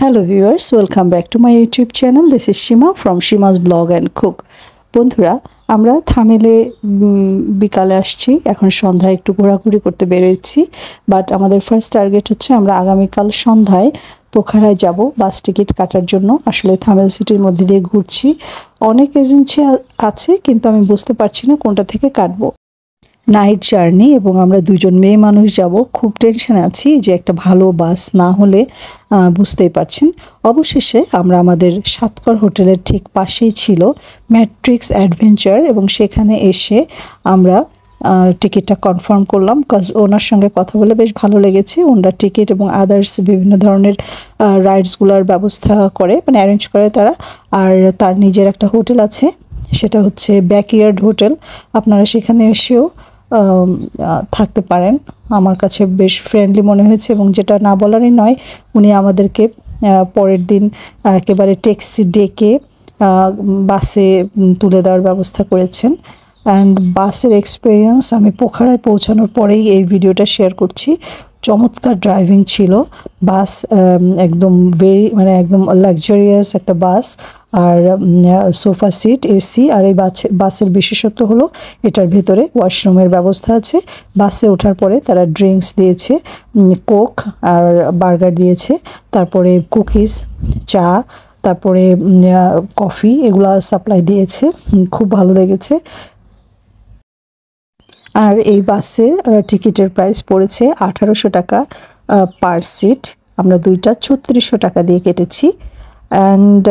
Hello viewers, welcome back to my YouTube channel. This is Shima from Shima's Blog and Cook. বন্ধুরা, আমরা থামেলে বিকালে আসছি, এখন সন্ধ্যায় একটু ঘোরাঘুরি করতে বেরিয়েছি। বাট আমাদের ফার্স্ট টার্গেট হচ্ছে আমরা আগামীকাল সন্ধ্যায় পোখারায় যাব বাস টিকিট কাটার জন্য। আসলে থামেল সিটির মধ্যে দিয়ে ঘুরছি, অনেক এজেন্সি আছে কিন্তু আমি বুঝতে পারছি না কোনটা থেকে কাটবো। নাইট জার্নি এবং আমরা দুজন মেয়ে মানুষ যাব, খুব টেনশনে আছি যে একটা ভালো বাস না হলে বুঝতেই পারছেন। অবশেষে আমরা আমাদের সাতকর হোটেলের ঠিক পাশেই ছিল ম্যাট্রিক্স অ্যাডভেঞ্চার এবং সেখানে এসে আমরা টিকিটটা কনফার্ম করলাম। কজ ওনার সঙ্গে কথা বলে বেশ ভালো লেগেছে। ওনারা টিকিট এবং আদার্স বিভিন্ন ধরনের রাইডসগুলোর ব্যবস্থা করে, মানে অ্যারেঞ্জ করে তারা। আর তার নিজের একটা হোটেল আছে, সেটা হচ্ছে ব্যাকইয়ার্ড হোটেল। আপনারা সেখানে এসেও থাকতে পারেন। আমার কাছে বেশ ফ্রেন্ডলি মনে হয়েছে এবং যেটা না বলারই নয়, উনি আমাদেরকে পরের দিন একেবারে ট্যাক্সি ডেকে বাসে তুলে দেওয়ার ব্যবস্থা করেছেন। অ্যান্ড বাসের এক্সপিরিয়েন্স আমি পোখারায় পৌঁছানোর পরেই এই ভিডিওটা শেয়ার করছি। চমৎকার ড্রাইভিং ছিল, বাস একদম একদম লাক্সারিয়াস একটা বাস। আর সোফা সিট, এসি। আর এই বাসের বিশেষত্ব হলো এটার ভেতরে ওয়াশরুমের ব্যবস্থা আছে। বাসে ওঠার পরে তারা ড্রিঙ্কস দিয়েছে, কোক আর বার্গার দিয়েছে, তারপরে কুকিজ, চা, তারপরে কফি, এগুলা সাপ্লাই দিয়েছে। খুব ভালো লেগেছে। আর এই বাসের টিকিটের প্রাইস পড়েছে 1800 টাকা পার সিট। আমরা দুইটা 3600 টাকা দিয়ে কেটেছি। অ্যান্ড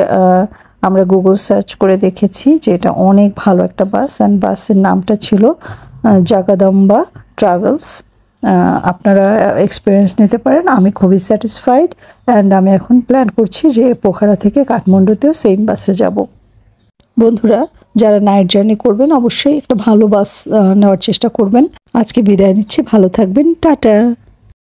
আমরা গুগল সার্চ করে দেখেছি যে এটা অনেক ভালো একটা বাস। অ্যান্ড বাসের নামটা ছিল জাগাদম্বা ট্রাভেলস। আপনারা এক্সপিরিয়েন্স নিতে পারেন। আমি খুবই স্যাটিসফাইড। অ্যান্ড আমি এখন প্ল্যান করছি যে পোখারা থেকে কাঠমান্ডুতেও সেম বাসে যাব। বন্ধুরা, যারা নাইট জার্নি করবেন অবশ্যই একটা ভালো বাস নেওয়ার চেষ্টা করবেন। আজকে বিদায় নিচ্ছি, ভালো থাকবেন, টাটা।